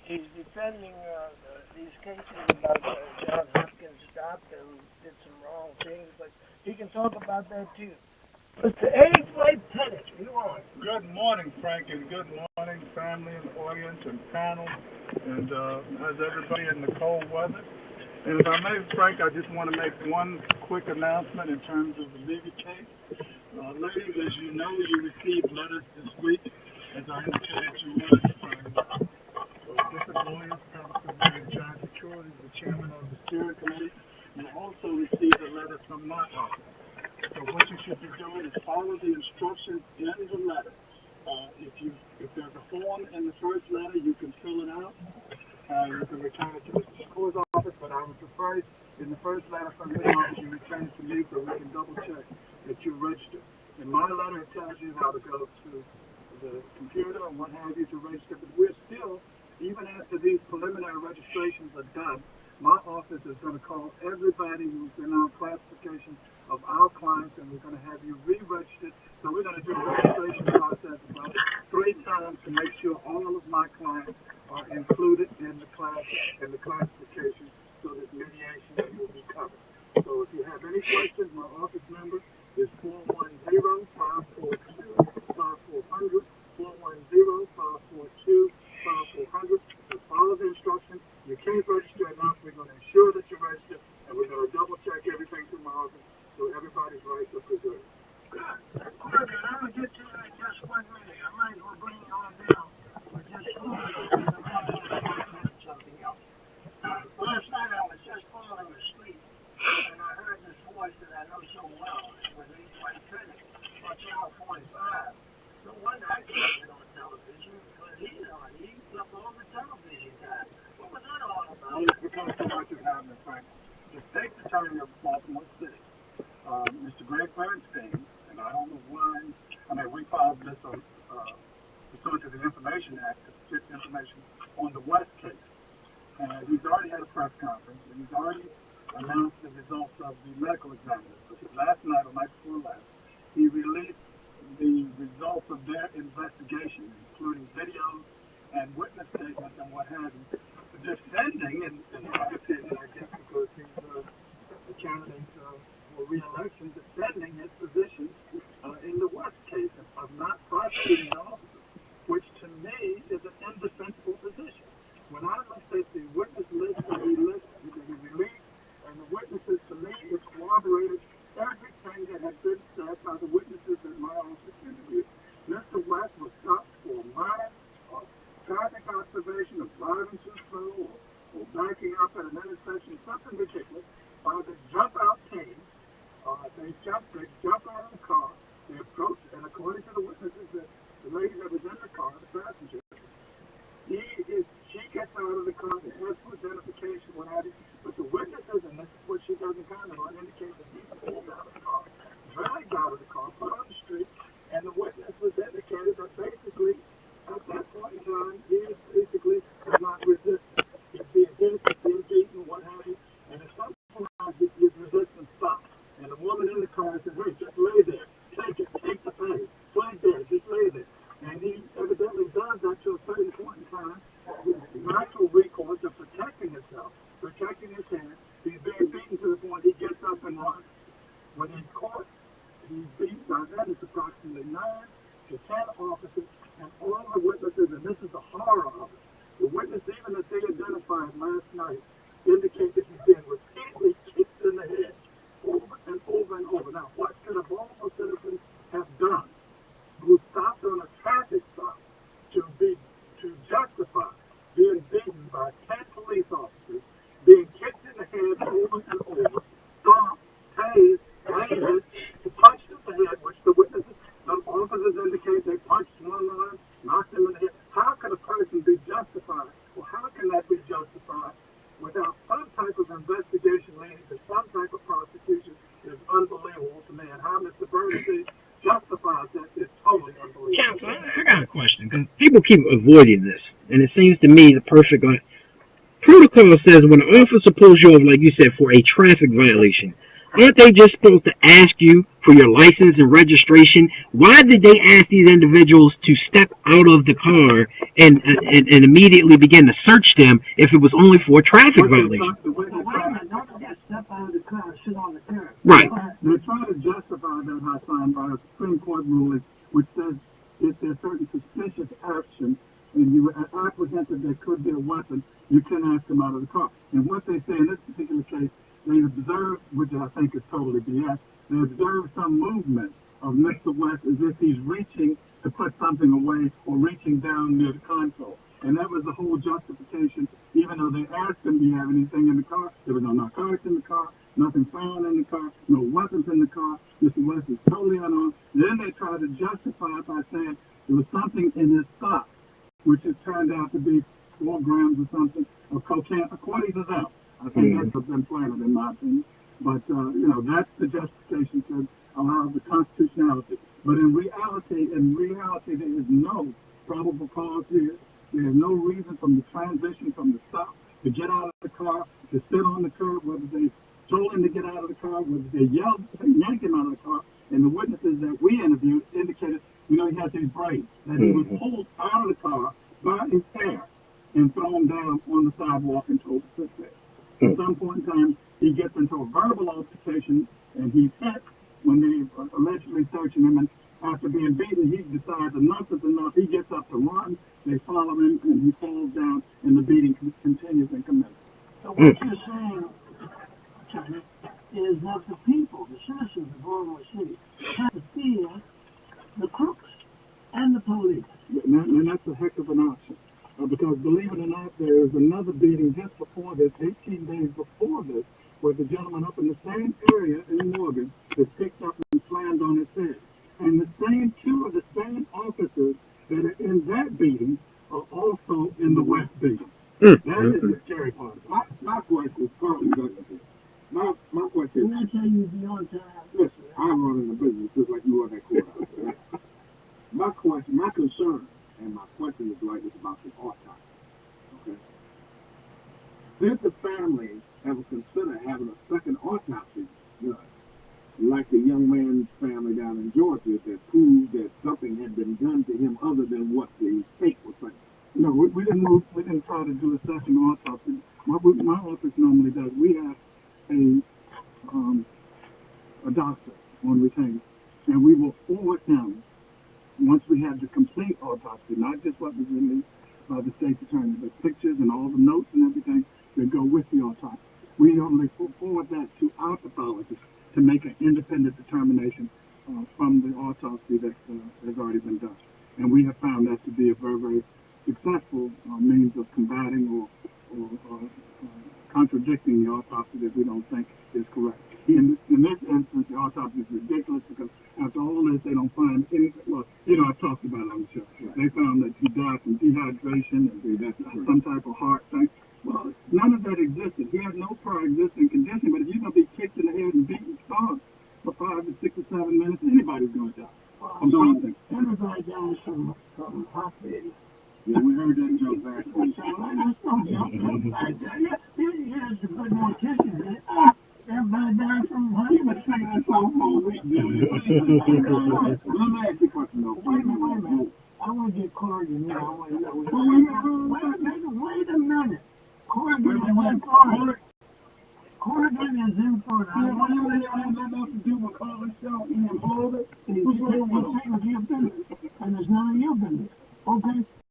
He's defending these cases about John Hopkins' doctor who did some wrong things, but he can talk about that too. Mr. A. Flight Tennis, you on? Good morning, Frank, and good morning, family and audience and panel, and how's everybody in the cold weather? And if I may, Frank, I just want to make one quick announcement in terms of the legal case. Ladies, as you know, you received letters this week, as I indicated you would, from different lawyers, Professor John Security, the chairman of the steering committee. You also received a letter from my office. So what you should be doing is follow the instructions in the letter. If there's a form in the first letter, you can fill it out. You can return it to the school's office, but I would prefer in the first letter from the office you return it to me so we can double check that you're registered. In my letter, it tells you how to go to the computer and what have you to register, but we're still, even after these preliminary registrations are done, my office is going to call everybody who's in our classification of our clients, and we're going to have you re-registered. So we're going to do a registration process about 3 times to make sure all of my clients are included in the classification, so that mediation will be covered. So if you have any questions, my office number is 410-542-5400, 410-542-5400. Just follow the instructions. You can't register enough. We're going to ensure that you're registered, and we're going to double check everything through my office so everybody's rights are preserved. Good. I'm going to get to that in just 1 minute. I might as well bring it on down for just 1 minute. Something else. Last night I was just falling asleep, and I heard this voice that I know so well. It was E. White Tennis on Channel 45. No wonder I can't get on television, because he's on. He's up all the television time. What was that all about? Well, it's because so much is happening, Frank. The state attorney of Baltimore City, Mr. Greg Bernstein, and I don't know why, we filed this on pursuant to the Information Act to get information on the West case. And he's already had a press conference, and he's already announced the results of the medical examiners. Because last night, or night before last, he released the results of their investigation, including videos and witness statements and what have you, defending, in my opinion, I guess, because he's the candidate for re-election, defending his position in the West case of not prosecuting the officers, which to me is an indefensible position. When I looked at the witness list that he released, and the witnesses, to me, it corroborated everything that had been said by the witnesses in my office interview. Mr. West was stopped for minor or traffic observation of driving too slow or backing up at an intersection, something ridiculous, by the jump-out team. They jump out of the car, they approach, and according to the witnesses, the lady that was in the car, the passenger, she gets out of the car, they ask for identification, what have you, but the witnesses, and this is what she doesn't comment on, indicate that he pulled out of the car, dragged out of the car, put on the street, and the witness was indicated that basically, at that point in time, he is basically not resisting. He's being hit, he's being beaten, what have you, and at some point his resistance stopped. And the woman in the car said, hey, just lay there, take the pain, play dead, just lay there. And he evidently does that to a certain point in time. His natural recourse of protecting himself, protecting his hand, he's being beaten to the point he gets up and runs. When he's caught, he's beaten. By then it's approximately 9 to 10 officers, and all the witnesses, and this is the horror of it, the witness even that they identified last night indicate that he's been repeatedly kicked in the head over and over and over. Now, what could a Baltimore citizen have done who stopped on a traffic stop to justify being beaten by 10 police officers, being kicked in the head over and over, stomped, tased, lasered, punched in the head, which the witnesses, the officers indicate they punched one line, knocked him in the head. How could a person be justified, or how can that be justified without some type of investigation leading to some type of prosecution is unbelievable to me. And how Mr. Bernstein justifies that is totally unbelievable. Counselor, I got a question, because people keep avoiding this, and it seems to me the perfect protocol says when an officer pulls you over, like you said, for a traffic violation, aren't they just supposed to ask you for your license and registration. Why did they ask these individuals to step out of the car and immediately begin to search them if it was only for a traffic violation? Wait a minute, don't forget, step out of the car and sit on the curb. Right. They're trying to justify that high sign by a Supreme Court ruling, which says if there's certain suspicious action and you are apprehensive there could be a weapon, you can ask them out of the car. And what they say in this particular case, they observed, which I think is totally BS, they observed some movement of Mr. West as if he's reaching to put something away or reaching down near the console. And that was the whole justification, even though they asked him, do you have anything in the car? There was no narcotics in the car, nothing found in the car, no weapons in the car. Mr. West is totally unarmed. Then they tried to justify it by saying there was something in his sock, which has turned out to be 4 grams or something of cocaine, according to them. I think that's been planted, in my opinion. But, that's the justification to allow the constitutionality. But in reality, there is no probable cause here. There is no reason from the transition from the stop to get out of the car, to sit on the curb, whether they told him to get out of the car, whether they yanked him out of the car. And the witnesses that we interviewed indicated, he had these braids, that he was pulled out of the car by his hair and thrown down on the sidewalk and told to sit there. At some point in time, he gets into a verbal altercation, and he's hit when they allegedly searching him. And after being beaten, he decides enough is enough. He gets up to run. They follow him, and he falls down, and the beating continues and commences. So what you're saying, Johnny, is that the people, the citizens of Baltimore City, have to fear the crooks and the police. And that's a heck of an option. Because believe it or not, there is another beating just before this, 18 days before this, where the gentleman up in the same area in Morgan is picked up and slammed on his head. And the same 2 of the same officers that are in that beating are also in the West beating. That is the scary part. My question is partly that. My question Didn't I tell you to be on time? listen, I'm running the business just like you are that courthouse. Right? My concern, and my question is like this about the autopsy. Okay? Did the family ever consider having a second autopsy done, like the young man's family down in Georgia, that proved that something had been done to him other than what the state was saying? No, we didn't try to do a second autopsy. What my office normally does, we have a doctor on retainer, and we will forward him once we have the complete autopsy, not just what was released by the state's attorney, but pictures and all the notes and everything that go with the autopsy. We normally forward that to our pathologist to make an independent determination from the autopsy that has already been done. And we have found that to be a very, very successful means of combating or contradicting the autopsy that we don't think is correct. In this instance, the autopsy is ridiculous because after all this, they don't find anything. Well, I've talked about it on the show. Right. They found that he died from dehydration and some type of heart thing. Well, none of that existed. He had no prior existing condition, but if you're going to be kicked in the head and beaten starved for 5 to 6 or 7 minutes, anybody's going to die. Well, everybody dies from heart failure. Yeah, we heard that joke last week. So let's don't jump. Here's the good mortician. Everybody dies from heart failure. He was singing that song for a week. Let me ask you a question, though. Wait a minute. I want to get Corrigan now. I want to know. Wait a minute. Corrigan is in Florida. Corrigan is in Florida. Yeah, why do they have nothing to do with calling show in Florida? Who's going to take with your business? And there's none of your business. Okay?